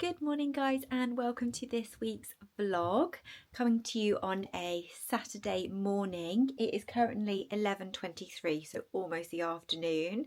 Good morning guys, and welcome to this week's vlog, coming to you on a Saturday morning. It is currently 11:23, so almost the afternoon.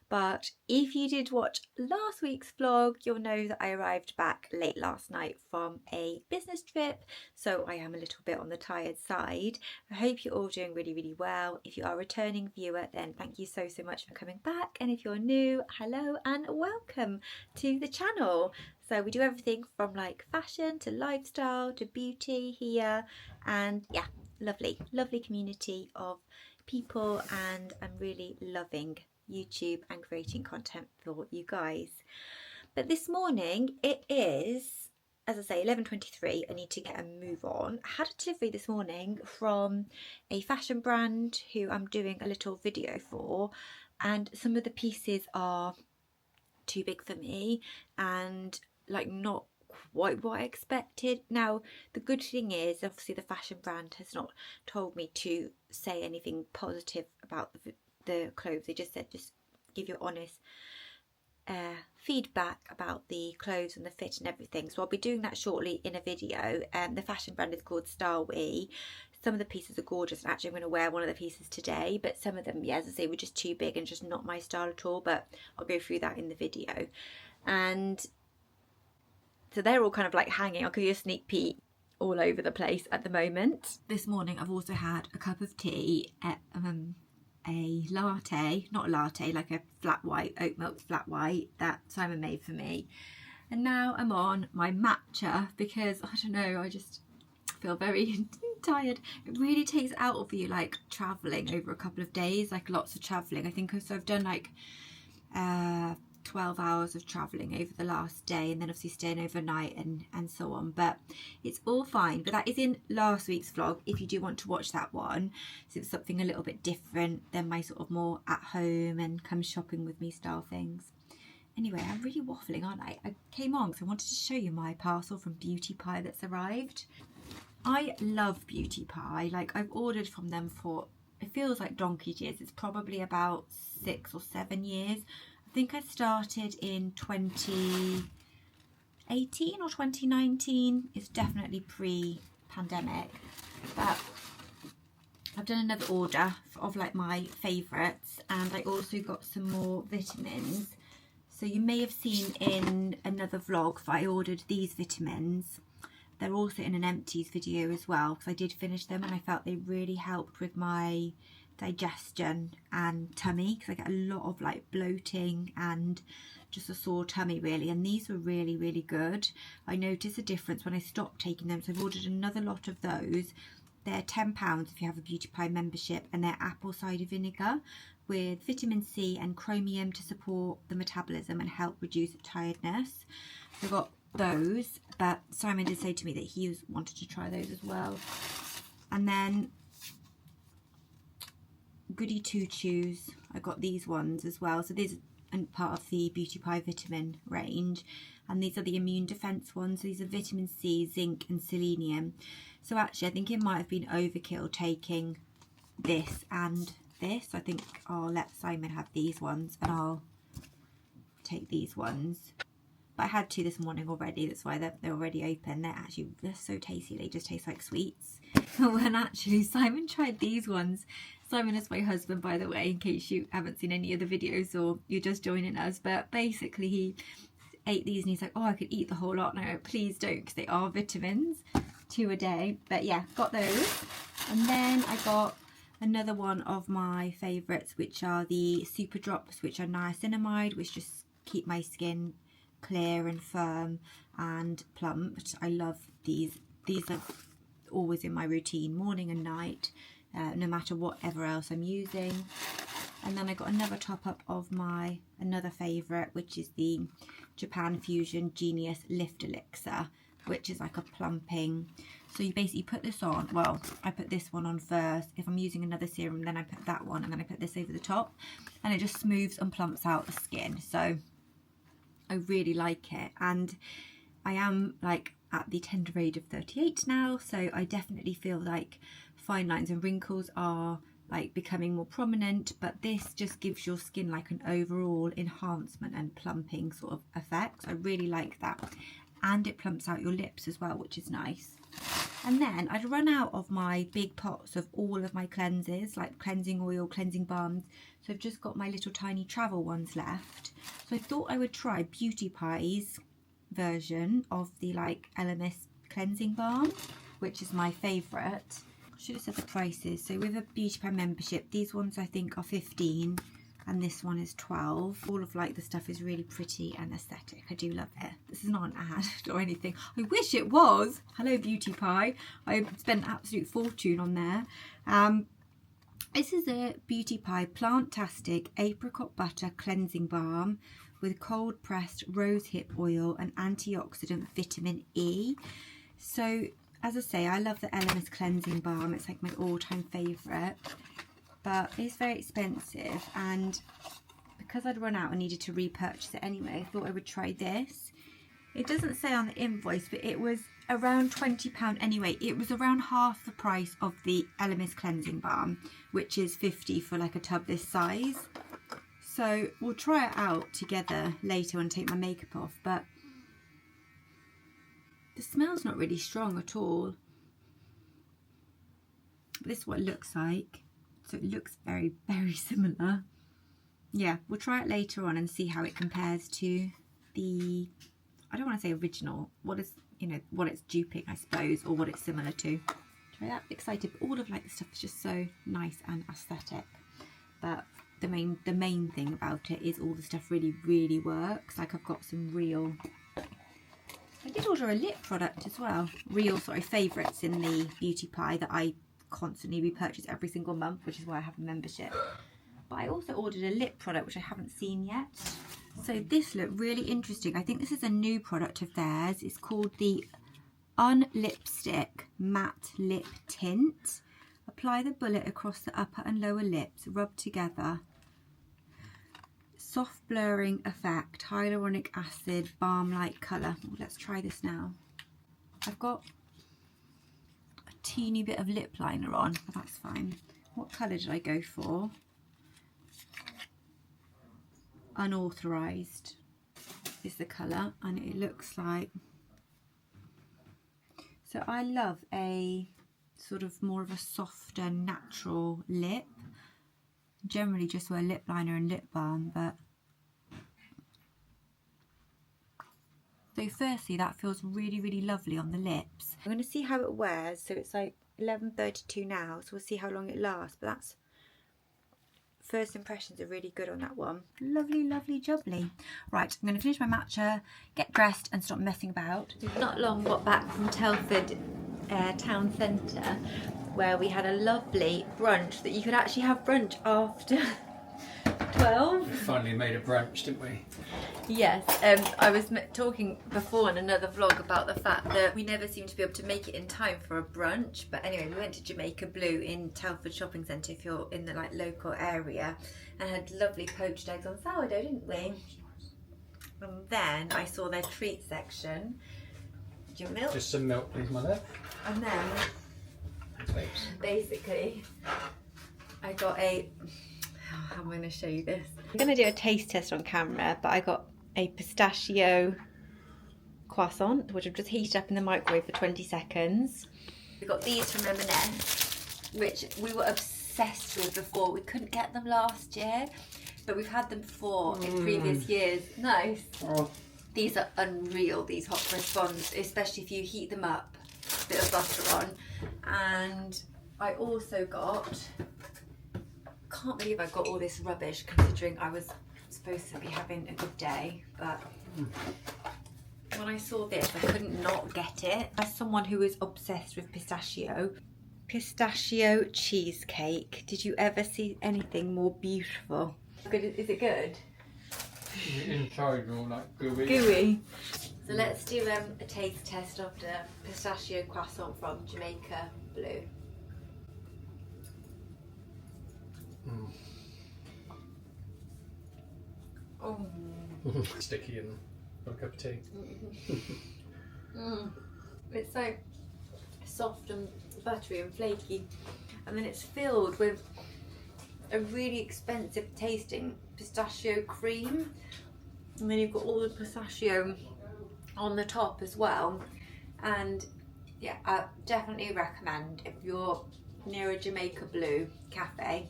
But if you did watch last week's vlog, you'll know that I arrived back late last night from a business trip, so I am a little bit on the tired side. I hope you're all doing really well. If you are a returning viewer, then thank you so much for coming back, and if you're new, hello and welcome to the channel. So we do everything from like fashion to lifestyle to beauty here, and yeah, lovely community of people, and I'm really loving YouTube and creating content for you guys. But this morning it is, as I say, 11:23. I need to get a move on. I had a delivery this morning from a fashion brand who I'm doing a little video for, and some of the pieces are too big for me and like not quite what I expected. Now the good thing is, obviously the fashion brand has not told me to say anything positive about the clothes. They just said just give your honest feedback about the clothes and the fit and everything. So I'll be doing that shortly in a video. The fashion brand is called Starwee. Some of the pieces are gorgeous, and actually I'm going to wear one of the pieces today, but some of them, yeah, as I say, were just too big and just not my style at all, but I'll go through that in the video. And so they're all kind of like hanging. I'll give you a sneak peek all over the place at the moment. This morning I've also had a cup of tea, a latte, not a latte, like a flat white, oat milk flat white that Simon made for me. And now I'm on my matcha because, I don't know, I just feel very tired. It really takes out of you, like traveling over a couple of days, like lots of traveling. I think so I've done like 12 hours of traveling over the last day, and then obviously staying overnight and so on, but it's all fine. But that is in last week's vlog if you do want to watch that one. So it's something a little bit different than my sort of more at home and come shopping with me style things. Anyway, I'm really waffling, aren't I? I came on because I wanted to show you my parcel from Beauty Pie that's arrived. I love Beauty Pie. Like, I've ordered from them for, it feels like donkey's years. It's probably about 6 or 7 years. I think I started in 2018 or 2019. It's definitely pre-pandemic. But I've done another order of like my favourites, and I also got some more vitamins. So you may have seen in another vlog that I ordered these vitamins. They're also in an empties video as well, because I did finish them and I felt they really helped with my digestion and tummy, because I get a lot of like bloating and just a sore tummy really, and these were really good. I noticed a difference when I stopped taking them, so I've ordered another lot of those. They're £10 if you have a Beauty Pie membership, and they're apple cider vinegar with vitamin C and chromium to support the metabolism and help reduce tiredness. So I got those, but Simon did say to me that he wanted to try those as well. And then goody two chews, I got these ones as well. So these are part of the Beauty Pie vitamin range, and these are the immune defense ones. So these are vitamin C, zinc and selenium. So actually I think it might have been overkill taking this and this. I think I'll let Simon have these ones and I'll take these ones. But I had two this morning already, that's why they're already open. They're so tasty, they just taste like sweets. When actually Simon tried these ones. Simon is my husband, by the way, in case you haven't seen any of the videos or you're just joining us. But basically he ate these and he's like, oh, I could eat the whole lot. And I go, please don't, because they are vitamins, 2 a day. But yeah, got those. And then I got another one of my favourites, which are the super drops, which are niacinamide, which just keep my skin clear and firm and plumped. I love these. These are always in my routine, morning and night, no matter whatever else I'm using. And then I got another top up of my another favourite, which is the Japan Fusion Genius Lift Elixir, which is like a plumping. So you basically put this on, well, I put this one on first. If I'm using another serum, then I put that one, and then I put this over the top, and it just smooths and plumps out the skin. So I really like it, and I am like at the tender age of 38 now, so I definitely feel like fine lines and wrinkles are like becoming more prominent, but this just gives your skin like an overall enhancement and plumping sort of effect. I really like that. and it plumps out your lips as well, which is nice. And then I'd run out of my big pots of all of my cleanses, like cleansing oil, cleansing balms. So I've just got my little tiny travel ones left. So I thought I would try Beauty Pie's version of the like LMS cleansing balm, which is my favourite. I should have said the prices. So with a Beauty Pie membership, these ones I think are 15 and this one is 12. All of like the stuff is really pretty and aesthetic. I do love it. This is not an ad or anything. I wish it was. Hello Beauty Pie. I spent an absolute fortune on there. This is a Beauty Pie Plant-tastic Apricot Butter Cleansing Balm with cold pressed rose hip oil and antioxidant vitamin E. So as I say, I love the LMS cleansing balm. It's like my all-time favourite, but it's very expensive, and because I'd run out and needed to repurchase it anyway, I thought I would try this. It doesn't say on the invoice, but it was around £20 anyway. It was around half the price of the LMS cleansing balm, which is 50 for like a tub this size. So we'll try it out together later and take my makeup off, but the smell's not really strong at all. This is what it looks like. So it looks very, very similar. Yeah, we'll try it later on and see how it compares to the, I don't want to say original, what is, you know, what it's duping, I suppose, or what it's similar to. Try that. Excited, but all of like the stuff is just so nice and aesthetic. But the main thing about it is all the stuff really, really works. Like I've got some real, I did order a lip product as well. Real, sorry, favourites in the Beauty Pie that I constantly repurchase every single month, which is why I have a membership. But I also ordered a lip product, which I haven't seen yet. So this looked really interesting. I think this is a new product of theirs. It's called the Unlipstick Matte Lip Tint. Apply the bullet across the upper and lower lips, rub together. Soft blurring effect, hyaluronic acid, balm-like colour. Let's try this now. I've got a teeny bit of lip liner on, but that's fine. What colour did I go for? Unauthorised is the colour, and it looks like, so I love a sort of more of a softer natural lip. Generally just wear lip liner and lip balm, but so firstly that feels really, really lovely on the lips. I'm going to see how it wears. So it's like 11:32 now, so we'll see how long it lasts, but that's, first impressions are really good on that one. Lovely, lovely jubbly. Right, I'm going to finish my matcha, get dressed and stop messing about. We've not long got back from Telford town centre, where we had a lovely brunch that you could actually have brunch after 12. We finally made a brunch, didn't we? Yes, I was talking before in another vlog about the fact that we never seem to be able to make it in time for a brunch. But anyway, we went to Jamaica Blue in Telford Shopping Centre, if you're in the like local area, and had lovely poached eggs on sourdough, didn't we? And then I saw their treat section. Do you want milk? Just some milk, please, my love. And then, Thanks. basically, I got a, how am I going to show you this? I'm going to do a taste test on camera, but I got a pistachio croissant, which I've just heated up in the microwave for 20 seconds. We got these from M&S, which we were obsessed with before. We couldn't get them last year, but we've had them before in previous years. Nice. Oh. These are unreal, these hot croissants, especially if you heat them up, a bit of butter on. And I also got, can't believe I got all this rubbish considering I was supposed to be having a good day, but when I saw this I couldn't not get it. As someone who is obsessed with pistachio cheesecake, did you ever see anything more beautiful? Is it good? Inside all like gooey. Gooey. So let's do a taste test of the pistachio croissant from Jamaica Blue. Oh. Sticky and got a cup of tea. It's so soft and buttery and flaky, and then it's filled with a really expensive tasting pistachio cream, and then you've got all the pistachio on the top as well. And yeah, I definitely recommend if you're near a Jamaica Blue cafe.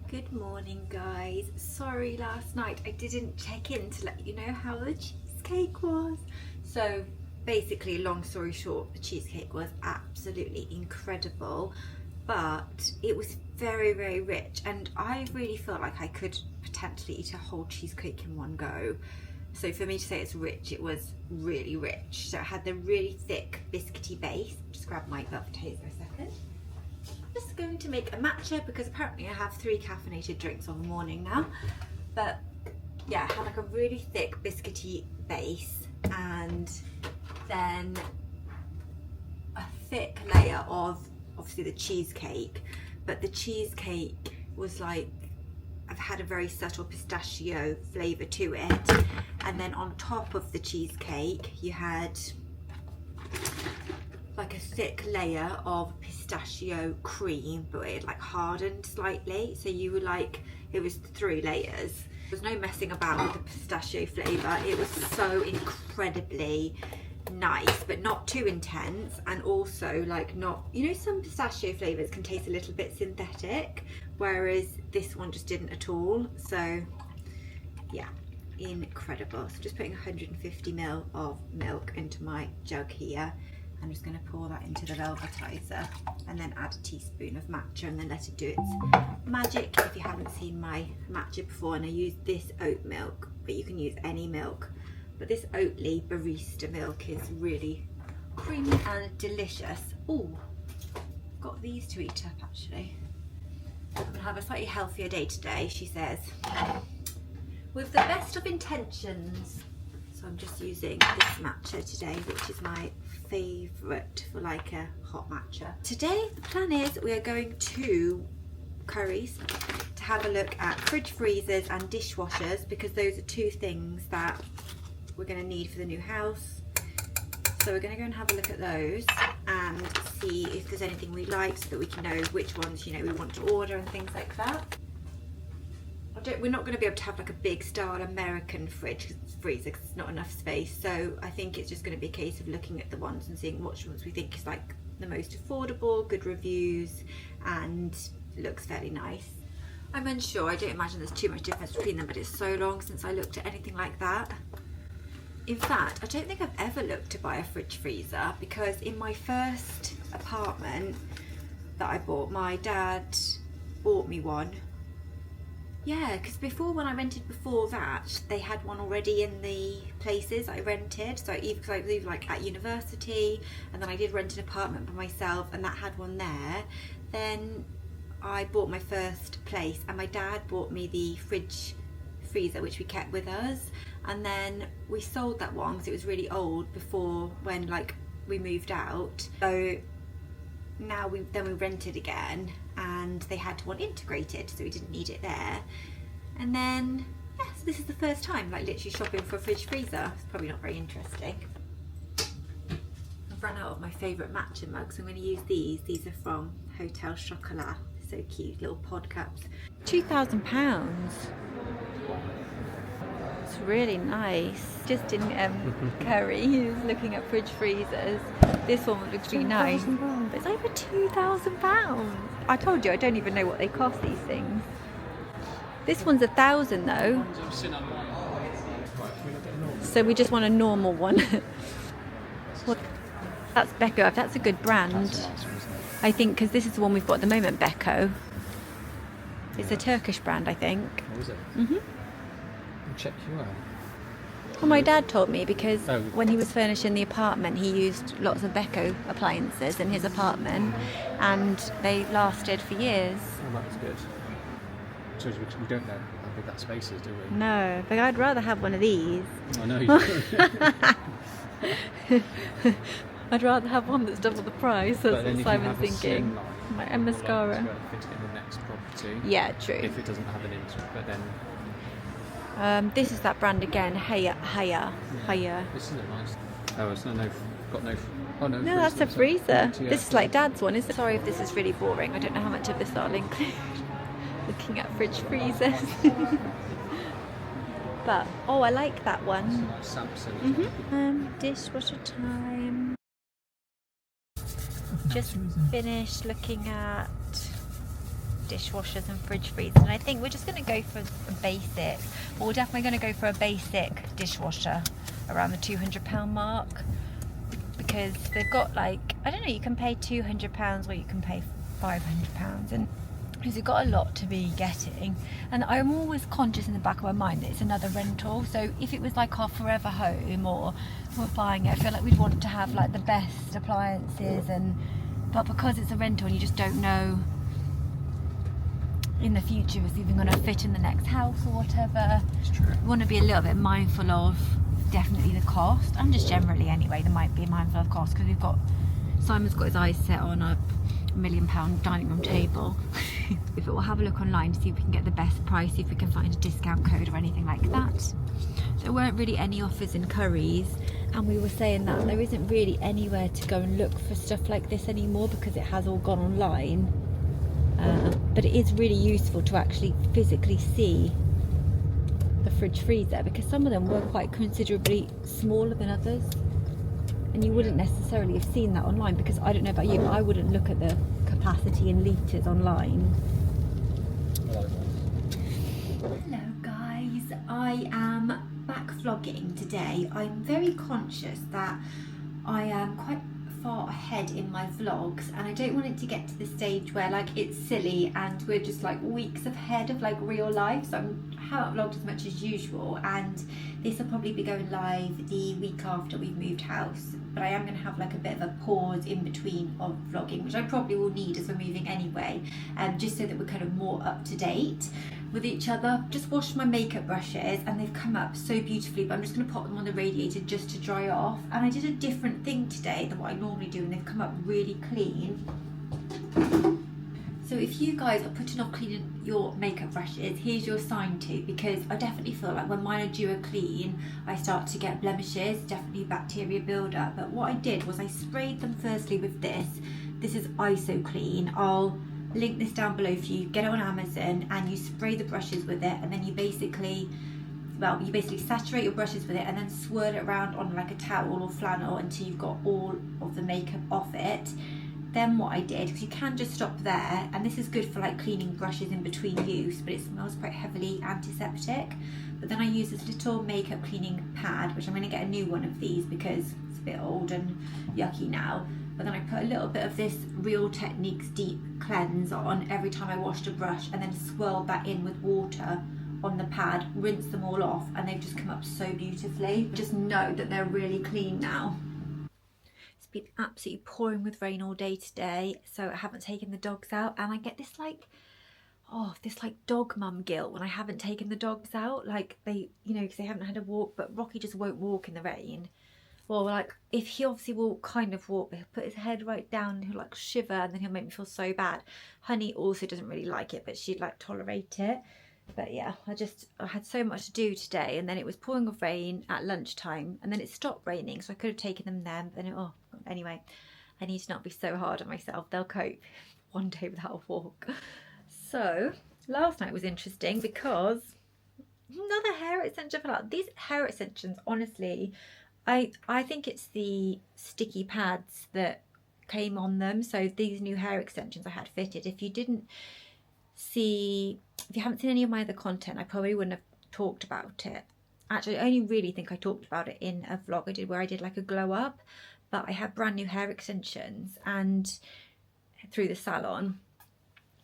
Good morning, guys. Sorry last night I didn't check in to let you know how the cheesecake was. So basically, long story short, the cheesecake was absolutely incredible, but it was very, very rich, and I really felt like I could potentially eat a whole cheesecake in one go. So for me to say it's rich, it was really rich. So it had the really thick biscuity base. Just grab my butter potatoes for a second. Just going to make a matcha because apparently I have 3 caffeinated drinks on the morning now. But yeah, it had like a really thick biscuity base, and then a thick layer of obviously the cheesecake. But the cheesecake was like, I've had a very subtle pistachio flavour to it, and then on top of the cheesecake you had like a thick layer of pistachio cream, but it like hardened slightly, so you were like, it was 3 layers. There was no messing about with the pistachio flavour. It was so incredibly nice, but not too intense, and also like not, you know, some pistachio flavours can taste a little bit synthetic, whereas this one just didn't at all. So yeah, incredible. So just putting 150 ml of milk into my jug here. I'm just going to pour that into the velvetizer and then add a teaspoon of matcha and then let it do its magic. If you haven't seen my matcha before, and I use this oat milk, but you can use any milk, but this Oatly barista milk is really creamy and delicious. Oh, got these to eat up actually. I'm going to have a slightly healthier day today, she says, with the best of intentions. So I'm just using this matcha today, which is my favourite for like a hot matcha. Today the plan is we are going to Curry's to have a look at fridge freezers and dishwashers, because those are 2 things that we're going to need for the new house. So we're going to go and have a look at those and see if there's anything we like, so that we can know which ones, you know, we want to order and things like that. We're not going to be able to have like a big style American freezer because it's not enough space. So I think it's just going to be a case of looking at the ones and seeing which ones we think is like the most affordable, good reviews, and looks fairly nice. I'm unsure. I don't imagine there's too much difference between them, but it's so long since I looked at anything like that. In fact, I don't think I've ever looked to buy a fridge freezer, because in my first apartment that I bought, my dad bought me one. Yeah, because before, when I rented before that, they had one already in the places I rented. So because I was like at university, and then I did rent an apartment by myself, and that had one there. Then I bought my first place, and my dad bought me the fridge freezer, which we kept with us. And then we sold that one because it was really old before, when like we moved out. So now we rented again, and they had one integrated, so we didn't need it there. And then yeah, so this is the first time like literally shopping for a fridge freezer. It's probably not very interesting. I've run out of my favourite matcha mugs. I'm going to use these. These are from Hotel Chocolat. So cute, little pod cups. £2,000. It's really nice. Just in Curry, he was looking at fridge freezers. This one looks really nice. But it's over £2,000. I told you, I don't even know what they cost, these things. This one's 1,000 though. So we just want a normal one. Well, that's Beko. That's a good brand. I think, because this is the one we've got at the moment, Beko. It's a Turkish brand, I think. Oh, is it? Mhm. I'll check you out. Well, my dad told me, because when he was furnishing the apartment, he used lots of Beko appliances in his apartment, and they lasted for years. Oh, that's good. So we don't know how big that space is, do we? No, but I'd rather have one of these. I know you do. I'd rather have one that's double the price. That's what Simon's thinking. My mascara. Fit it in the next property. Yeah, true. If it doesn't have an intro, but then. This is that brand again, Haya. This isn't nice. Oh, it's got no. Oh no. No, that's a freezer. Yeah. This is like Dad's one, isn't it? Sorry if this is really boring. I don't know how much of this I'll include. Looking at fridge freezers. but oh, I like that It's a one. nice Samsung. Dishwasher time. Just finished looking at dishwashers and fridge freezers, and I think we're just going to go for a basic, well, we're definitely going to go for a basic dishwasher around the £200 mark, because they've got, like, I don't know, you can pay £200 or you can pay £500, and because you've got a lot to be getting. And I'm always conscious in the back of my mind that it's another rental, so if it was like our forever home or we're buying it, I feel like we'd want to have like the best appliances, but because it's a rental and you just don't know in the future if it's even going to fit in the next house or whatever. It's true. We want to be a little bit mindful of definitely the cost, and just generally anyway, there might be mindful of cost, because Simon's got his eyes set on a £1 million dining room table. If it will have a look online to see if we can get the best price, if we can find a discount code or anything like that. There weren't really any offers in Currys, and we were saying that there isn't really anywhere to go and look for stuff like this anymore because it has all gone online. But it is really useful to actually physically see the fridge freezer, because some of them were quite considerably smaller than others, and you wouldn't necessarily have seen that online, because I don't know about you, but I wouldn't look at the capacity in litres online. Hello guys, I am back vlogging today. I'm very conscious that I am quite far ahead in my vlogs, and I don't want it to get to the stage where like it's silly and we're just like weeks ahead of like real life. So I haven't vlogged as much as usual, and this will probably be going live the week after we've moved house, but I am going to have like a bit of a pause in between of vlogging, which I probably will need as we're moving anyway, just so that we're kind of more up to date with each other. Just washed my makeup brushes and they've come up so beautifully, but I'm just going to pop them on the radiator just to dry off. And I did a different thing today than what I normally do, and they've come up really clean. So if you guys are putting off cleaning your makeup brushes, here's your sign to, because I definitely feel like when mine are due a clean, I start to get blemishes, definitely bacteria build-up. But what I did was I sprayed them firstly with this. This is ISO Clean. I'll link this down below for you. Get it on Amazon, and you spray the brushes with it, and then you basically saturate your brushes with it and then swirl it around on like a towel or flannel until you've got all of the makeup off it. Then what I did, because you can just stop there, and this is good for like cleaning brushes in between use, but it smells quite heavily antiseptic. But then I use this little makeup cleaning pad, which I'm going to get a new one of these because it's a bit old and yucky now. But then I put a little bit of this Real Techniques Deep Cleanse on every time I washed a brush, and then swirl that in with water on the pad, rinse them all off, and they've just come up so beautifully. Just know that they're really clean now. It's been absolutely pouring with rain all day today, so I haven't taken the dogs out, and I get this like dog mum guilt when I haven't taken the dogs out, like they, you know, because they haven't had a walk. But Rocky just won't walk in the rain. Well, like, if he obviously will kind of walk, he'll put his head right down and he'll like shiver, and then he'll make me feel so bad. Honey also doesn't really like it, but she'd like tolerate it. But yeah, I had so much to do today, and then it was pouring with rain at lunchtime, and then it stopped raining, so I could have taken them then. But then, anyway, I need to not be so hard on myself. They'll cope one day without a walk. So last night was interesting because another hair extension fell out. These hair extensions, honestly, I think it's the sticky pads that came on them. So these new hair extensions I had fitted, if you haven't seen any of my other content, I probably wouldn't have talked about it. Actually, I only really think I talked about it in a vlog I did where I did like a glow up. But I had brand new hair extensions and through the salon,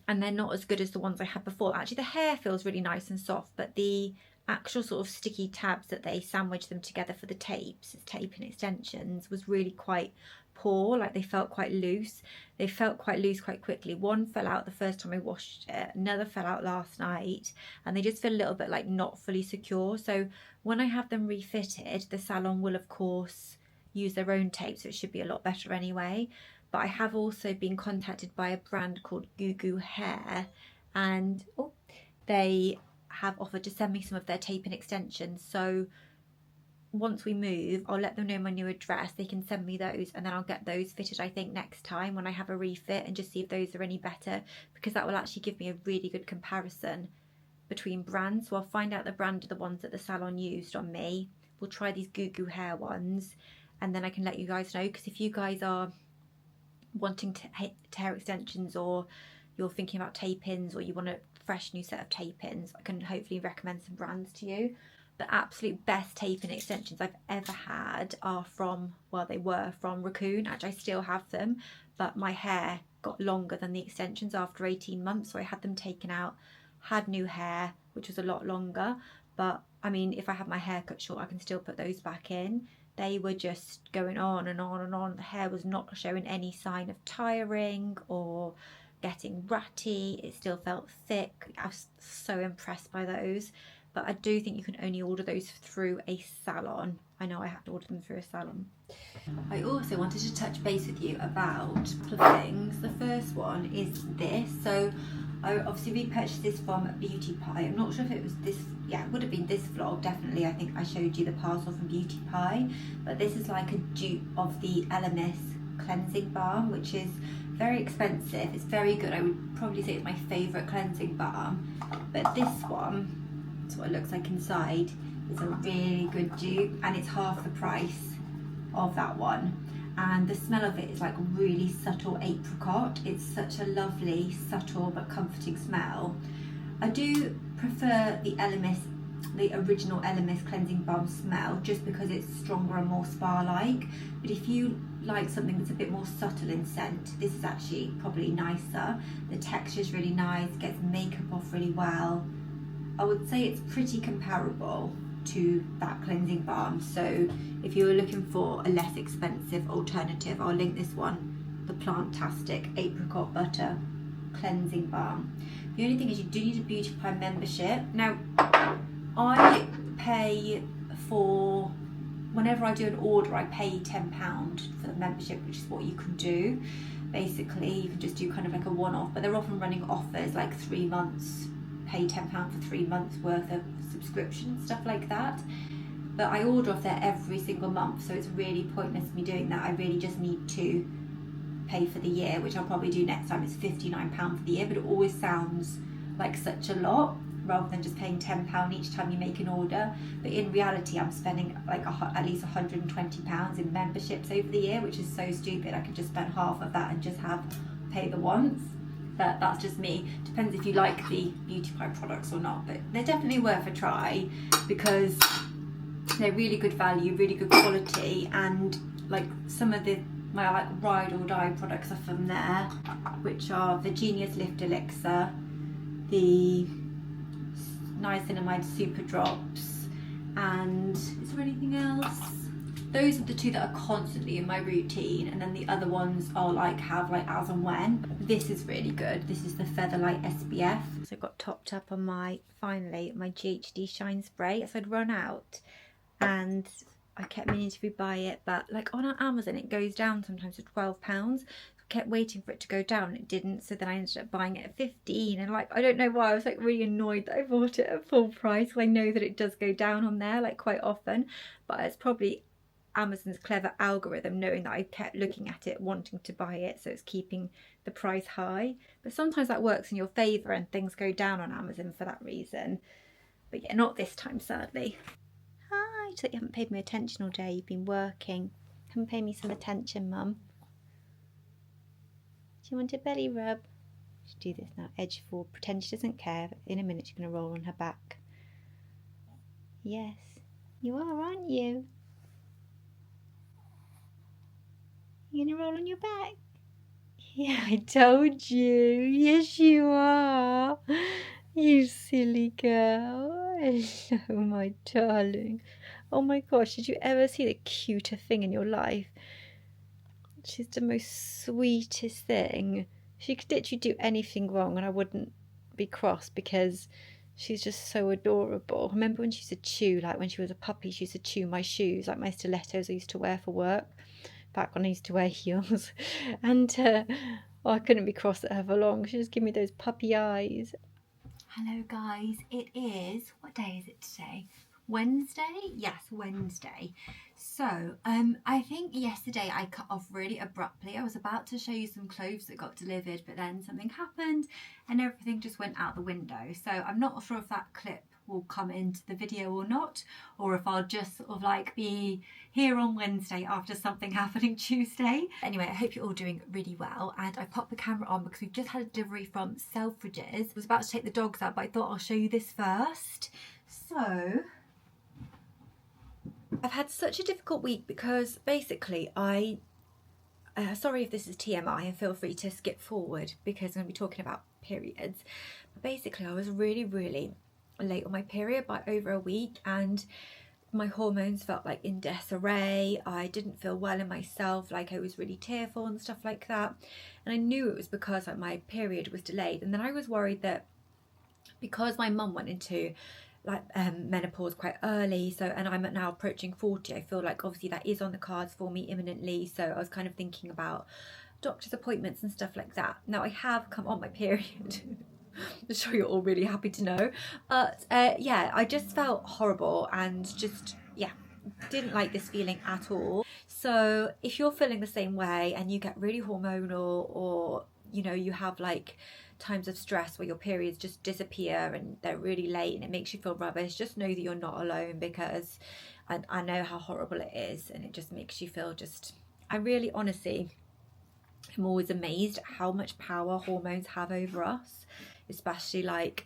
and they're not as good as the ones I had before. Actually, the hair feels really nice and soft, but the actual sort of sticky tabs that they sandwich them together for the tapes, taping extensions, was really quite poor. Like, they felt quite loose. They felt quite loose quite quickly. One fell out the first time I washed it, another fell out last night, and they just feel a little bit like not fully secure. So when I have them refitted, the salon will of course use their own tape, so it should be a lot better anyway. But I have also been contacted by a brand called Goo Goo Hair, and they have offered to send me some of their taping extensions. So once we move, I'll let them know my new address. They can send me those, and then I'll get those fitted, I think, next time when I have a refit, and just see if those are any better, because that will actually give me a really good comparison between brands. So I'll find out the brand of the ones that the salon used on me. We'll try these Goo Goo hair ones, and then I can let you guys know, because if you guys are wanting hair extensions, or you're thinking about tape-ins, or you want a fresh new set of tape-ins, I can hopefully recommend some brands to you. The absolute best tape-in extensions I've ever had are from, well, they were from Raccoon. Actually, I still have them, but my hair got longer than the extensions after 18 months, so I had them taken out, had new hair, which was a lot longer. But I mean, if I had my hair cut short, I can still put those back in. They were just going on and on and on. The hair was not showing any sign of tiring or getting ratty. It still felt thick. I was so impressed by those. But I do think you can only order those through a salon. I know I had to order them through a salon. I also wanted to touch base with you about a couple of things. The first one is this. So I obviously repurchased this from Beauty Pie. I'm not sure if it was this, yeah, it would have been this vlog, definitely. I think I showed you the parcel from Beauty Pie. But this is like a dupe of the Elemis cleansing balm, which is very expensive. It's very good. I would probably say it's my favourite cleansing balm. But this one, that's what it looks like inside, is a really good dupe, and it's half the price of that one. And the smell of it is like really subtle apricot. It's such a lovely, subtle but comforting smell. I do prefer the Elemis, the original Elemis cleansing balm smell, just because it's stronger and more spa-like. But if you like something that's a bit more subtle in scent, this is actually probably nicer. The texture is really nice, gets makeup off really well. I would say it's pretty comparable to that cleansing balm. So if you were looking for a less expensive alternative, I'll link this one, the Plantastic Apricot Butter Cleansing Balm. The only thing is you do need a Beauty Pie membership. Now, I pay for, whenever I do an order, I pay £10 for the membership, which is what you can do. Basically, you can just do kind of like a one-off, but they're often running offers like 3 months, pay £10 for 3 months worth of subscription and stuff like that. But I order off there every single month, so it's really pointless me doing that. I really just need to pay for the year, which I'll probably do next time. It's £59 for the year, but it always sounds like such a lot, rather than just paying £10 each time you make an order. But in reality, I'm spending like at least £120 in memberships over the year, which is so stupid. I could just spend half of that and just pay the once. But that's just me. Depends if you like the Beauty Pie products or not, but they're definitely worth a try, because they're really good value, really good quality, and like some of my like ride or die products are from there, which are the Genius Lift Elixir, the Niacinamide Super Drops, and is there anything else? Those are the two that are constantly in my routine, and then the other ones are like have like as and when. This is really good. This is the Featherlight SPF. So I got topped up on my GHD Shine Spray. So I'd run out, and I kept meaning to buy it, but like on Amazon it goes down sometimes to £12. I kept waiting for it to go down, and it didn't. So then I ended up buying it at 15, and like I don't know why, I was like really annoyed that I bought it at full price, because I know that it does go down on there like quite often, but it's probably Amazon's clever algorithm knowing that I kept looking at it, wanting to buy it, so it's keeping the price high. But sometimes that works in your favour and things go down on Amazon for that reason. But yeah, not this time, sadly. Hi, so you haven't paid me attention all day. You've been working. Haven't paid me some attention, Mum. Do you want a belly rub? She'll do this now, edge forward, pretend she doesn't care, but in a minute she's going to roll on her back. Yes, you are, aren't you? You gonna roll on your back? Yeah, I told you. Yes, you are. You silly girl. Hello, my darling. Oh my gosh, did you ever see the cutest thing in your life? She's the most sweetest thing. She could literally do anything wrong and I wouldn't be cross, because she's just so adorable. Remember when she used to chew, like when she was a puppy, she used to chew my shoes, like my stilettos I used to wear for work. Back when I used to wear heels, and I couldn't be cross at her for long. She just gave me those puppy eyes. Hello guys, it is, what day is it today? Wednesday? Yes, Wednesday. So, I think yesterday I cut off really abruptly. I was about to show you some clothes that got delivered, but then something happened and everything just went out the window. So I'm not sure if that clip will come into the video or not, or if I'll just sort of like be here on Wednesday after something happening Tuesday. Anyway, I hope you're all doing really well, and I popped the camera on because we've just had a delivery from Selfridges. I was about to take the dogs out, but I thought I'll show you this first. So I've had such a difficult week because basically sorry if this is TMI, and feel free to skip forward because I'm going to be talking about periods. But basically I was really late on my period by over a week, and my hormones felt like in disarray. I didn't feel well in myself, like I was really tearful and stuff like that, and I knew it was because like my period was delayed. And then I was worried that because my mum went into like menopause quite early, so, and I'm now approaching 40, I feel like obviously that is on the cards for me imminently. So I was kind of thinking about doctor's appointments and stuff like that. Now I have come on my period. I'm sure you're all really happy to know, but yeah, I just felt horrible and just, yeah, didn't like this feeling at all. So if you're feeling the same way and you get really hormonal, or you know, you have like times of stress where your periods just disappear and they're really late and it makes you feel rubbish, just know that you're not alone, because I know how horrible it is, and it just makes you feel just, I really honestly am always amazed at how much power hormones have over us, especially like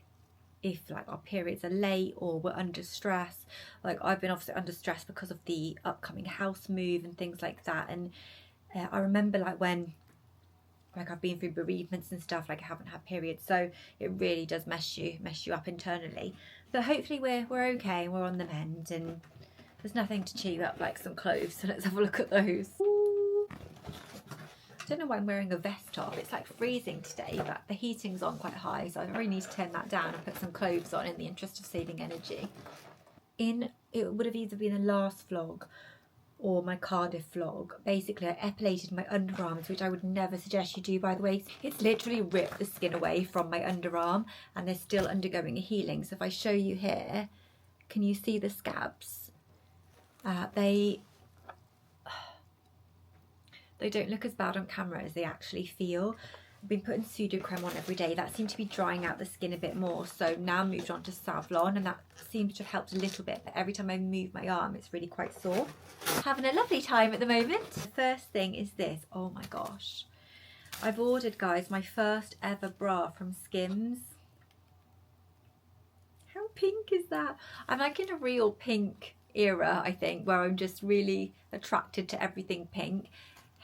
if like our periods are late or we're under stress. Like I've been obviously under stress because of the upcoming house move and things like that, and I remember like when like I've been through bereavements and stuff, like I haven't had periods, so it really does mess you up internally. But hopefully we're okay and we're on the mend, and there's nothing to cheer you up like some clothes, so let's have a look at those. Ooh. I don't know why I'm wearing a vest top. It's like freezing today, but the heating's on quite high, so I really need to turn that down and put some clothes on in the interest of saving energy. It would have either been the last vlog or my Cardiff vlog. Basically I epilated my underarms, which I would never suggest you do, by the way. It's literally ripped the skin away from my underarm and they're still undergoing a healing. So if I show you here, can you see the scabs? They don't look as bad on camera as they actually feel. I've been putting pseudo-creme on every day. That seemed to be drying out the skin a bit more. So now I moved on to Savlon, and that seems to have helped a little bit. But every time I move my arm, it's really quite sore. Having a lovely time at the moment. The first thing is this. Oh my gosh. I've ordered, guys, my first ever bra from Skims. How pink is that? I'm like in a real pink era, I think, where I'm just really attracted to everything pink.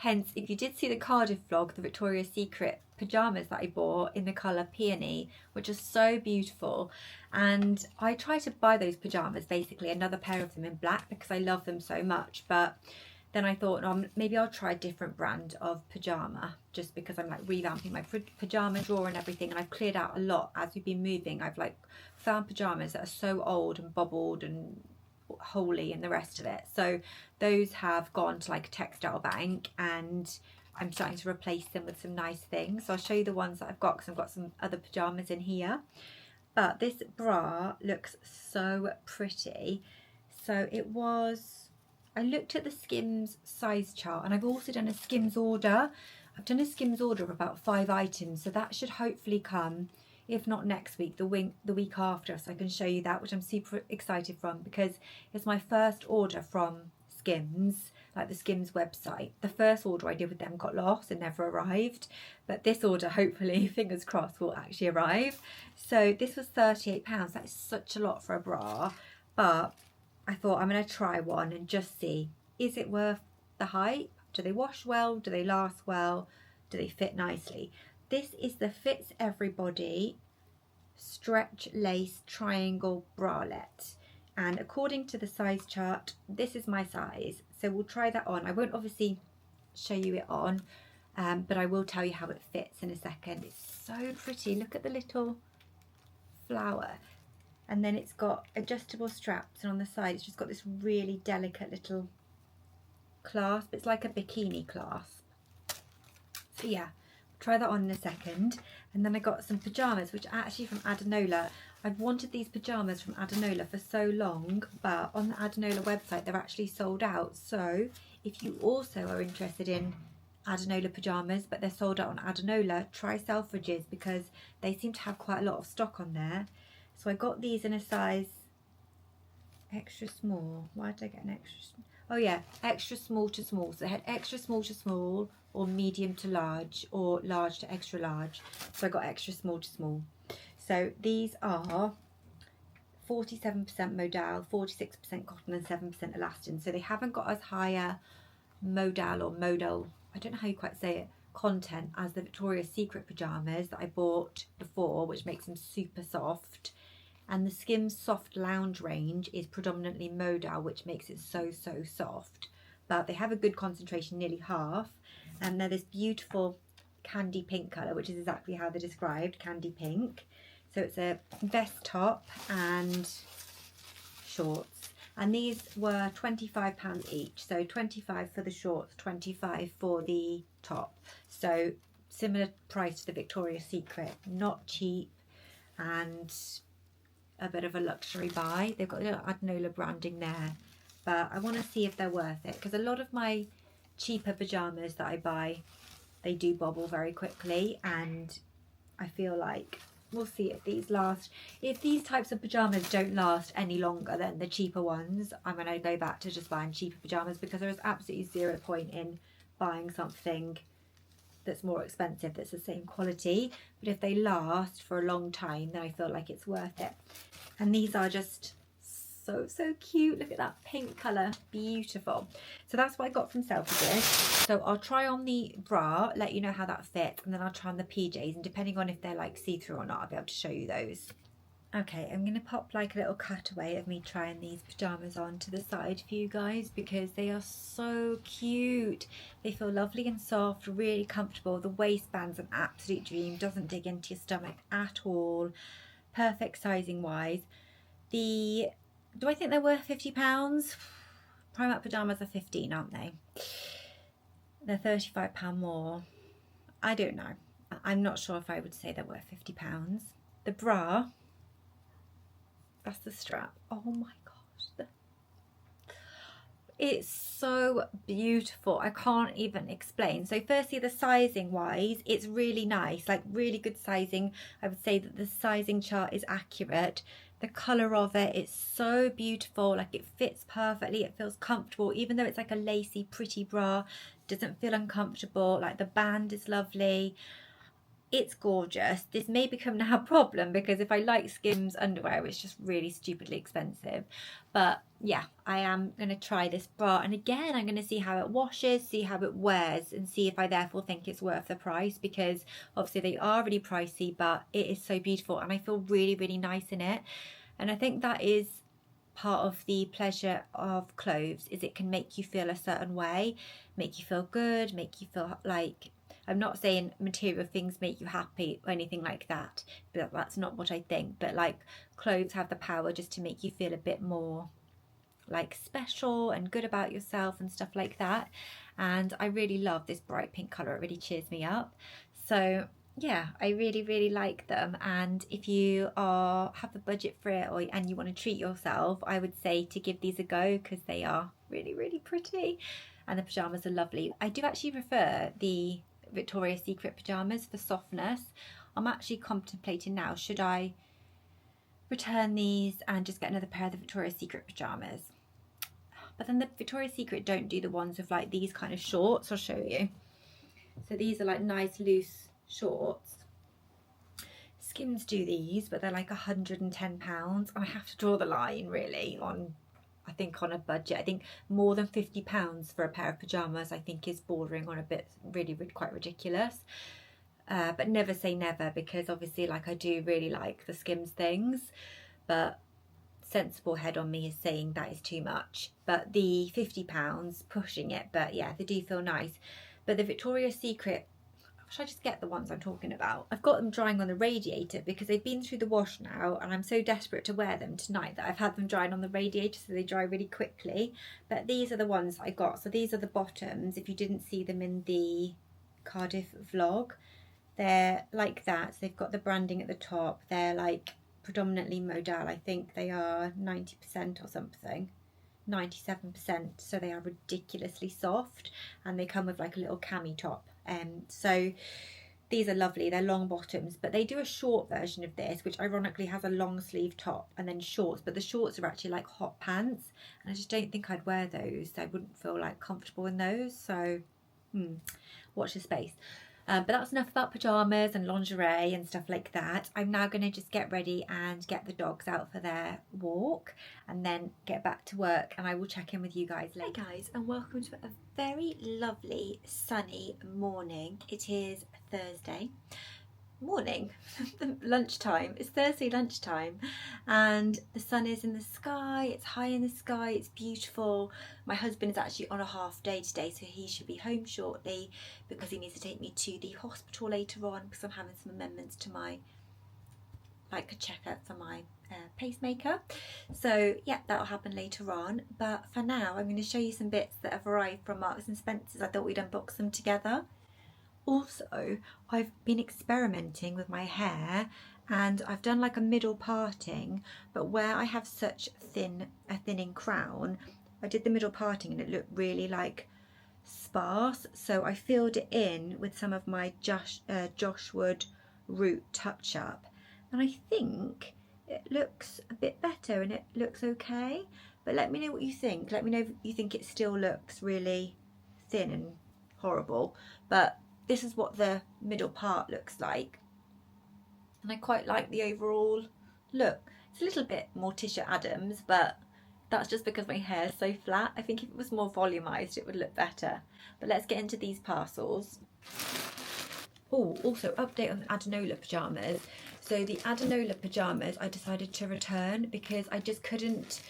Hence, if you did see the Cardiff vlog, the Victoria's Secret pyjamas that I bought in the colour Peony, which are so beautiful. And I try to buy those pyjamas, basically another pair of them in black, because I love them so much. But then I thought, no, maybe I'll try a different brand of pyjama, just because I'm like revamping my pyjama drawer and everything. And I've cleared out a lot as we've been moving. I've like found pyjamas that are so old and bubbled and holy and the rest of it, so those have gone to like a textile bank, and I'm starting to replace them with some nice things. So I'll show you the ones that I've got, because I've got some other pyjamas in here. But this bra looks so pretty. So it was, I looked at the Skims size chart, and I've also done a Skims order. I've done a Skims order of about 5 items, so that should hopefully come, if not next week, the week after, so I can show you that, which I'm super excited from, because it's my first order from Skims, like the Skims website. The first order I did with them got lost and never arrived, but this order, hopefully, fingers crossed, will actually arrive. So this was £38. That is such a lot for a bra, but I thought I'm going to try one and just see, is it worth the hype? Do they wash well? Do they last well? Do they fit nicely? This is the Fits Everybody Stretch Lace Triangle Bralette, and according to the size chart, this is my size, so we'll try that on. I won't obviously show you it on, but I will tell you how it fits in a second. It's so pretty. Look at the little flower, and then it's got adjustable straps, and on the side it's just got this really delicate little clasp. It's like a bikini clasp. So yeah, try that on in a second. And then I got some pyjamas, which are actually from Adanola. I've wanted these pyjamas from Adanola for so long, but on the Adanola website they're actually sold out. So if you also are interested in Adanola pyjamas but they're sold out on Adanola, try Selfridges because they seem to have quite a lot of stock on there. So I got these in a size extra small. Why did I get an extra small? Oh yeah, extra small to small. So they had extra small to small, or medium to large, or large to extra large. So I got extra small to small. So these are 47% modal, 46% cotton and 7% elastin. So they haven't got as higher modal or modal, I don't know how you quite say it, content as the Victoria's Secret pyjamas that I bought before, which makes them super soft. And the Skims soft lounge range is predominantly modal, which makes it so soft. But they have a good concentration, nearly half. And they're this beautiful candy pink colour, which is exactly how they're described, candy pink. So it's a vest top and shorts. And these were £25 each. So 25 for the shorts, 25 for the top. So similar price to the Victoria's Secret, not cheap and a bit of a luxury buy. They've got a little Adanola branding there, but I want to see if they're worth it, because a lot of my cheaper pyjamas that I buy, they do bobble very quickly, and I feel like we'll see if these last. If these types of pyjamas don't last any longer than the cheaper ones, I'm going to go back to just buying cheaper pyjamas, because there is absolutely zero point in buying something that's more expensive that's the same quality. But if they last for a long time, then I feel like it's worth it. And these are just so cute. Look at that pink colour, beautiful. So that's what I got from Selfridges. So I'll try on the bra, let you know how that fits, and then I'll try on the PJs, and depending on if they're like see-through or not, I'll be able to show you those. Okay, I'm going to pop like a little cutaway of me trying these pyjamas on to the side for you guys, because they are so cute. They feel lovely and soft, really comfortable. The waistband's an absolute dream, doesn't dig into your stomach at all. Perfect sizing wise. Do I think they're worth £50? Primark pyjamas are 15, aren't they? They're £35 more. I don't know. I'm not sure if I would say they're worth £50. The bra, that's the strap. Oh my gosh. It's so beautiful. I can't even explain. So firstly, the sizing wise, it's really nice, like really good sizing. I would say that the sizing chart is accurate. The colour of it is so beautiful, like it fits perfectly, it feels comfortable, even though it's like a lacy, pretty bra, it doesn't feel uncomfortable. Like the band is lovely. It's gorgeous. This may become now a problem, because if I like Skims underwear, it's just really stupidly expensive. But yeah, I am going to try this bra, and again I'm going to see how it washes, see how it wears, and see if I therefore think it's worth the price, because obviously they are really pricey, but it is so beautiful and I feel really nice in it. And I think that is part of the pleasure of clothes, is it can make you feel a certain way, make you feel good, make you feel like, I'm not saying material things make you happy or anything like that, but that's not what I think. But like clothes have the power just to make you feel a bit more like special and good about yourself and stuff like that. And I really love this bright pink colour. It really cheers me up. So yeah, I really like them. And if you have the budget for it, and you want to treat yourself, I would say to give these a go, because they are really pretty and the pyjamas are lovely. I do actually prefer the Victoria's Secret pyjamas for softness. I'm actually contemplating now, should I return these and just get another pair of the Victoria's Secret pyjamas? But then the Victoria's Secret don't do the ones with like these kind of shorts. I'll show you. So these are like nice loose shorts. Skims do these, but they're like £110, and I have to draw the line really on, I think, on a budget. I think more than £50 for a pair of pyjamas, I think, is bordering on a bit really quite ridiculous. But never say never, because obviously, like, I do really like the Skims things, but sensible head on me is saying that is too much. But the £50 pushing it, but yeah, they do feel nice. But the Victoria's Secret, should I just get the ones I'm talking about? I've got them drying on the radiator because they've been through the wash now, and I'm so desperate to wear them tonight that I've had them drying on the radiator so they dry really quickly. But these are the ones I got. So these are the bottoms. If you didn't see them in the Cardiff vlog, they're like that. So they've got the branding at the top. They're like predominantly modal. I think they are 90% or something, 97%, so they are ridiculously soft, and they come with like a little cami top. So these are lovely. They're long bottoms, but they do a short version of this, which ironically has a long sleeve top and then shorts, but the shorts are actually like hot pants, and I just don't think I'd wear those. I wouldn't feel like comfortable in those, so watch the space. But that's enough about pyjamas and lingerie and stuff like that. I'm now going to just get ready and get the dogs out for their walk and then get back to work, and I will check in with you guys later. Hi guys, and welcome to a very lovely sunny morning. It is Thursday morning, lunchtime. It's Thursday lunchtime, and the sun is in the sky. It's high in the sky. It's beautiful. My husband is actually on a half day today, so he should be home shortly because he needs to take me to the hospital later on because I'm having some amendments to my, like a checkup for my pacemaker. So yeah, that'll happen later on, but for now I'm going to show you some bits that have arrived from Marks and Spencer's. I thought we'd unbox them together. Also, I've been experimenting with my hair, and I've done like a middle parting, but where I have such a thinning crown, I did the middle parting and it looked really like sparse, so I filled it in with some of my Joshwood Root Touch Up, and I think it looks a bit better and it looks okay. But let me know what you think. Let me know if you think it still looks really thin and horrible, but this is what the middle part looks like, and I quite like the overall look. It's a little bit Morticia Adams, but that's just because my hair is so flat. I think if it was more volumized it would look better. But let's get into these parcels. Oh, also update on the Adanola pyjamas. So the Adanola pyjamas I decided to return because I just couldn't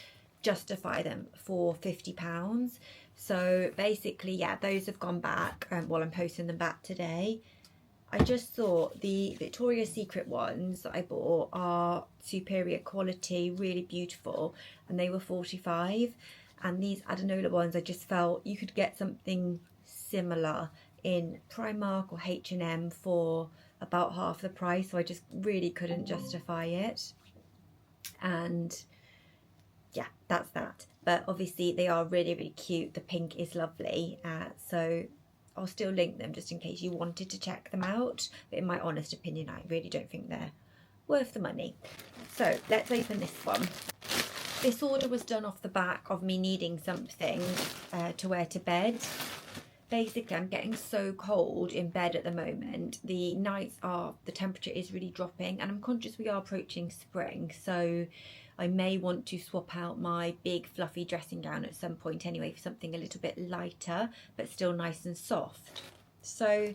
justify them for £50. So basically, yeah, those have gone back. Well, I'm posting them back today. I just thought the Victoria's Secret ones that I bought are superior quality, really beautiful, and they were £45. And these Adanola ones, I just felt you could get something similar in Primark or H&M for about half the price, so I just really couldn't justify it. And yeah, that's that. But obviously they are really, really cute. The pink is lovely, so I'll still link them just in case you wanted to check them out. But in my honest opinion, I really don't think they're worth the money. So let's open this one. This order was done off the back of me needing something to wear to bed. Basically, I'm getting so cold in bed at the moment. The temperature is really dropping, and I'm conscious we are approaching spring, so I may want to swap out my big fluffy dressing gown at some point anyway for something a little bit lighter but still nice and soft. So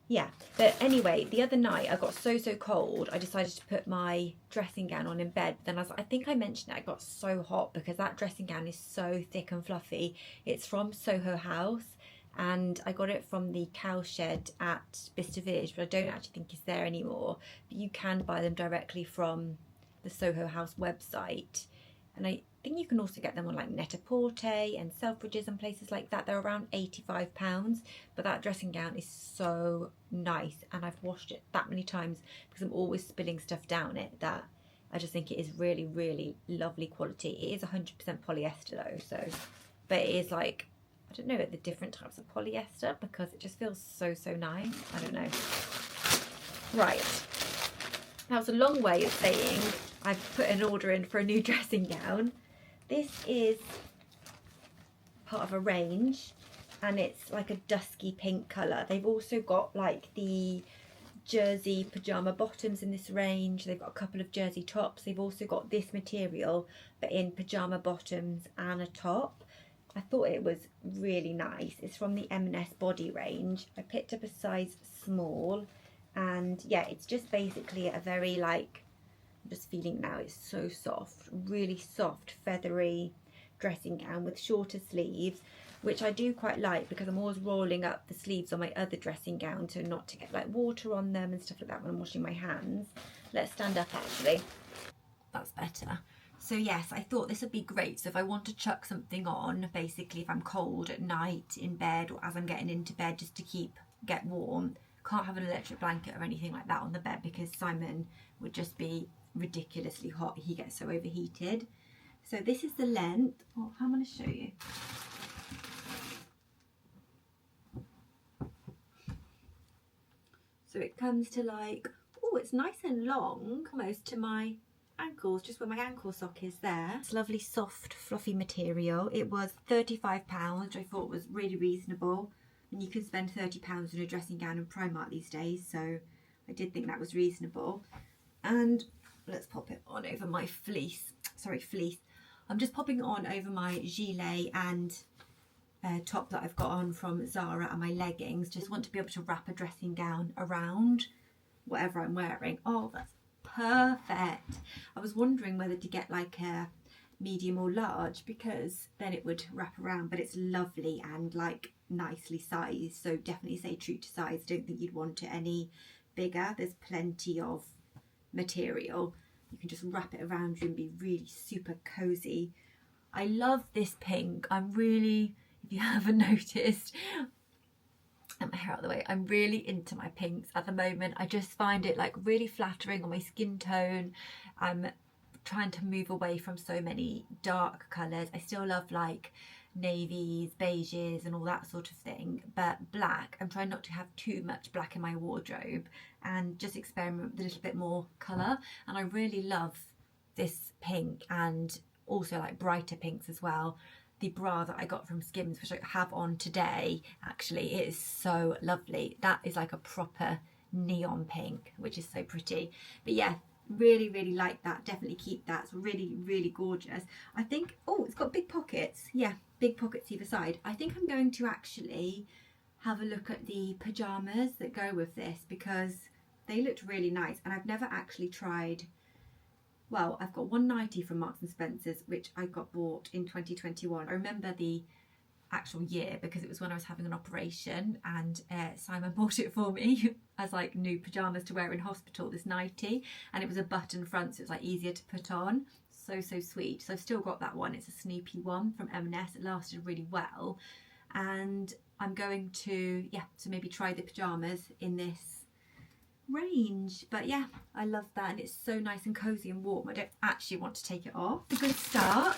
yeah, but anyway, the other night I got so cold I decided to put my dressing gown on in bed, but then I think I mentioned it, I got so hot because that dressing gown is so thick and fluffy. It's from Soho House, and I got it from the cowshed at Bicester Village, but I don't actually think it's there anymore. But you can buy them directly from the Soho House website, and I think you can also get them on like Net-a-Porter and Selfridges and places like that. They're around £85, but that dressing gown is so nice, and I've washed it that many times because I'm always spilling stuff down it that I just think it is really, really lovely quality. It is 100% polyester though, so, but it is like, I don't know, the different types of polyester because it just feels so nice. I don't know. Right. That was a long way of saying I've put an order in for a new dressing gown. This is part of a range, and it's like a dusky pink colour. They've also got like the jersey pyjama bottoms in this range. They've got a couple of jersey tops. They've also got this material but in pyjama bottoms and a top. I thought it was really nice. It's from the M&S body range. I picked up a size small, and yeah, it's just basically a very like, I'm just feeling now, it's so soft, really soft, feathery dressing gown with shorter sleeves, which I do quite like because I'm always rolling up the sleeves on my other dressing gown so not to get like water on them and stuff like that when I'm washing my hands. Let's stand up actually. That's better. So yes, I thought this would be great. So if I want to chuck something on, basically if I'm cold at night in bed or as I'm getting into bed just to get warm, can't have an electric blanket or anything like that on the bed because Simon would just be ridiculously hot. He gets so overheated. So this is the length. Oh, I'm going to show you. So it comes to like, oh, it's nice and long, almost to my ankles, just where my ankle sock is there. It's lovely, soft, fluffy material. It was £35, which I thought was really reasonable. And you can spend £30 on a dressing gown in Primark these days, so I did think that was reasonable. And let's pop it on over my fleece. I'm just popping it on over my gilet and top that I've got on from Zara and my leggings. Just want to be able to wrap a dressing gown around whatever I'm wearing. Oh, that's perfect. I was wondering whether to get like a medium or large, because then it would wrap around, but it's lovely and like nicely sized, so definitely say true to size. Don't think you'd want it any bigger. There's plenty of material. You can just wrap it around you and be really super cozy. I love this pink. I'm really, if you haven't noticed, get my hair out of the way, I'm really into my pinks at the moment. I just find it like really flattering on my skin tone. I'm trying to move away from so many dark colours. I still love like navies, beiges and all that sort of thing, but black, I'm trying not to have too much black in my wardrobe and just experiment with a little bit more colour. And I really love this pink, and also like brighter pinks as well. The bra that I got from Skims, which I have on today, actually, it is so lovely. That is like a proper neon pink, which is so pretty. But yeah, really, really like that. Definitely keep that. It's really, really gorgeous. I think, oh, it's got big pockets. Yeah, big pockets either side. I think I'm going to actually have a look at the pyjamas that go with this, because they looked really nice, and I've never actually tried. Well, I've got one nightie from Marks and Spencer's, which I got bought in 2021. I remember the actual year because it was when I was having an operation, and Simon bought it for me as like new pyjamas to wear in hospital, this nightie, and it was a button front, so it was like easier to put on. So sweet. So I've still got that one. It's a Snoopy one from M&S. It lasted really well, and I'm going to, yeah, to maybe try the pyjamas in this range. But yeah, I love that, and it's so nice and cozy and warm. I don't actually want to take it off. A good start.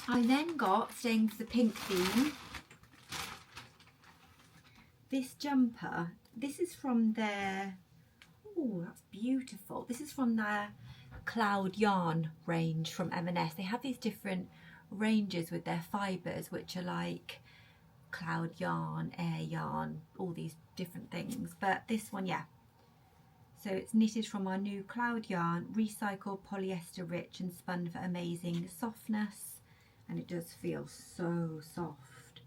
I then got, staying with the pink theme, this jumper. This is from their, oh, that's beautiful. This is from their Cloud Yarn range from M&S. They have these different ranges with their fibres, which are like Cloud Yarn, Air Yarn, all these different things. But this one, yeah. So it's knitted from our new Cloud Yarn, recycled polyester rich and spun for amazing softness. And it does feel so soft.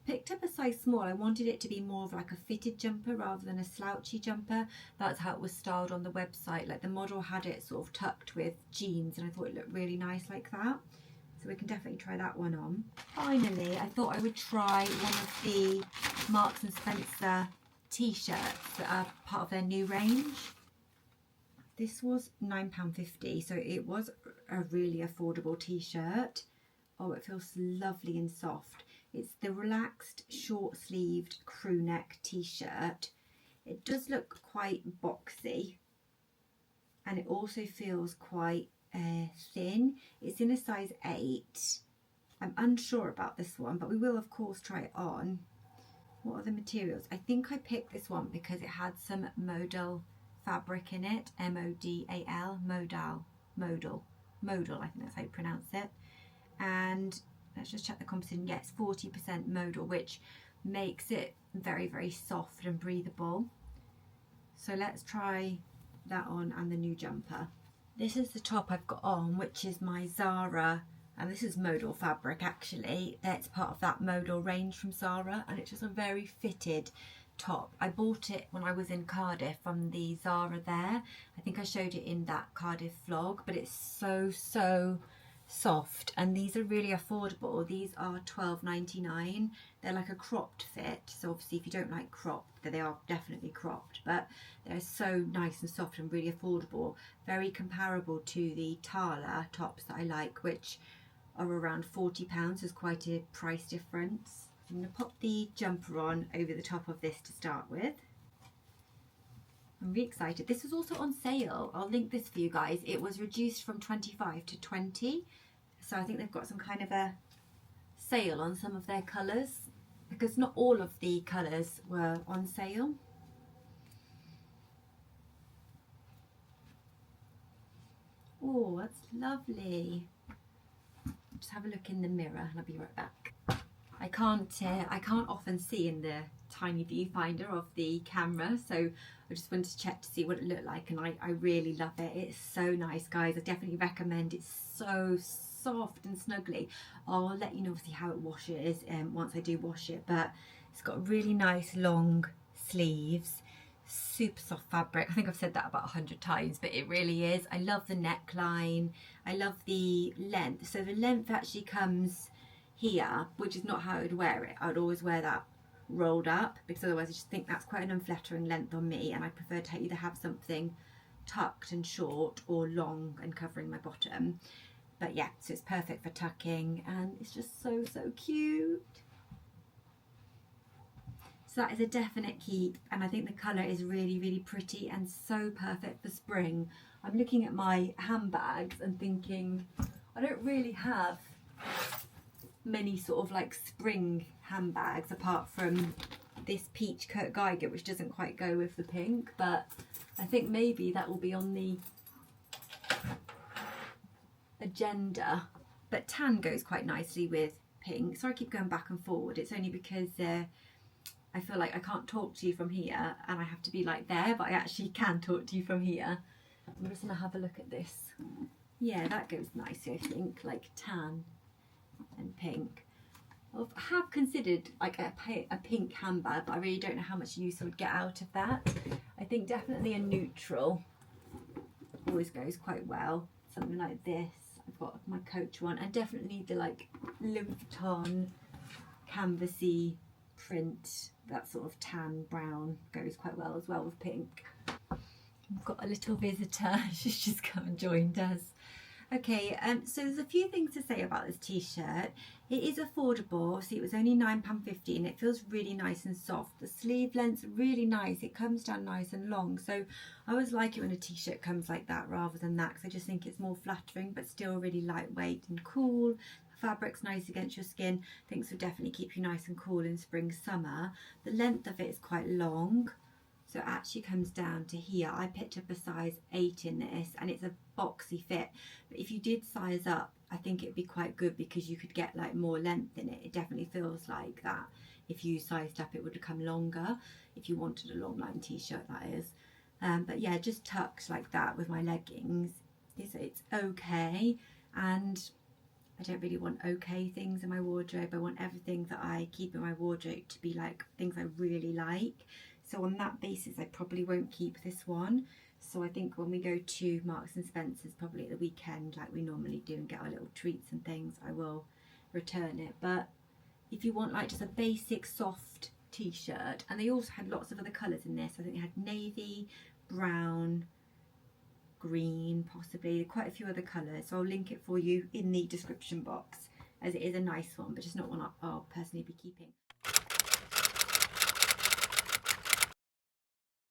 Picked up a size small. I wanted it to be more of like a fitted jumper rather than a slouchy jumper. That's how it was styled on the website. Like the model had it sort of tucked with jeans, and I thought it looked really nice like that. So we can definitely try that one on. Finally, I thought I would try one of the Marks and Spencer t-shirts that are part of their new range. This was £9.50, so it was a really affordable t-shirt. Oh, it feels lovely and soft. It's the relaxed short-sleeved crew neck t-shirt. It does look quite boxy, and it also feels quite thin. It's in a size 8. I'm unsure about this one, but we will of course try it on. What are the materials? I think I picked this one because it had some modal fabric in it. M-O-D-A-L, modal, I think that's how you pronounce it. And let's just check the composition. Yes, 40% modal, which makes it very, very soft and breathable. So let's try that on, and the new jumper. This is the top I've got on, which is my Zara, and this is modal fabric actually. It's part of that modal range from Zara, and it's just a very fitted top. I bought it when I was in Cardiff from the Zara there. I think I showed it in that Cardiff vlog, but it's so soft, and these are really affordable. These are £12.99. They're like a cropped fit, so obviously if you don't like cropped, they are definitely cropped, but they're so nice and soft and really affordable. Very comparable to the Tala tops that I like, which are around £40. There's quite a price difference. I'm going to pop the jumper on over the top of this to start with. I'm really excited. This was also on sale. I'll link this for you guys. It was reduced from 25 to 20. So I think they've got some kind of a sale on some of their colours, because not all of the colours were on sale. Oh, that's lovely. Just have a look in the mirror and I'll be right back. I can't often see in the tiny viewfinder of the camera, so I just wanted to check to see what it looked like, and I really love it. It's so nice, guys. I definitely recommend. It's so soft and snuggly. I'll let you know obviously how it washes once I do wash it, but it's got really nice long sleeves, super soft fabric. I think I've said that about 100 times, but it really is. I love the neckline. I love the length. So the length actually comes here, which is not how I would wear it. I would always wear that rolled up, because otherwise I just think that's quite an unflattering length on me, and I prefer to either have something tucked and short or long and covering my bottom. But yeah, so it's perfect for tucking, and it's just so cute. So that is a definite keep, and I think the colour is really pretty and so perfect for spring. I'm looking at my handbags and thinking I don't really have many sort of like spring handbags apart from this peach Kurt Geiger, which doesn't quite go with the pink, but I think maybe that will be on the agenda. But tan goes quite nicely with pink. Sorry I keep going back and forward. It's only because I feel like I can't talk to you from here and I have to be like there, but I actually can talk to you from here. I'm just gonna have a look at this. Yeah, that goes nicely, I think, like tan and pink. I have considered like a pink handbag, but I really don't know how much use I would get out of that. I think definitely a neutral always goes quite well. Something like this. I've got my Coach one, and definitely the like Louis Vuitton canvasy print, that sort of tan brown goes quite well as well with pink. I've got a little visitor. She's just come and joined us. Okay, so there's a few things to say about this t-shirt. It is affordable. See, it was only £9.50 and it feels really nice and soft. The sleeve length's really nice. It comes down nice and long. So I always like it when a t-shirt comes like that rather than that, because I just think it's more flattering but still really lightweight and cool. The fabric's nice against your skin. I think this will definitely keep you nice and cool in spring, summer. The length of it is quite long. So it actually comes down to here. I picked up a size 8 in this, and it's a boxy fit. But if you did size up, I think it'd be quite good because you could get like more length in it. It definitely feels like that. If you sized up, it would become longer. If you wanted a long line t-shirt, that is. But yeah, just tucked like that with my leggings. It's okay. And I don't really want okay things in my wardrobe. I want everything that I keep in my wardrobe to be like things I really like. So on that basis, I probably won't keep this one. So I think when we go to Marks and Spencer's, probably at the weekend, like we normally do, and get our little treats and things, I will return it. But if you want like just a basic soft t-shirt, and they also had lots of other colours in this. I think they had navy, brown, green, possibly, quite a few other colours. So I'll link it for you in the description box, as it is a nice one, but just not one I'll personally be keeping.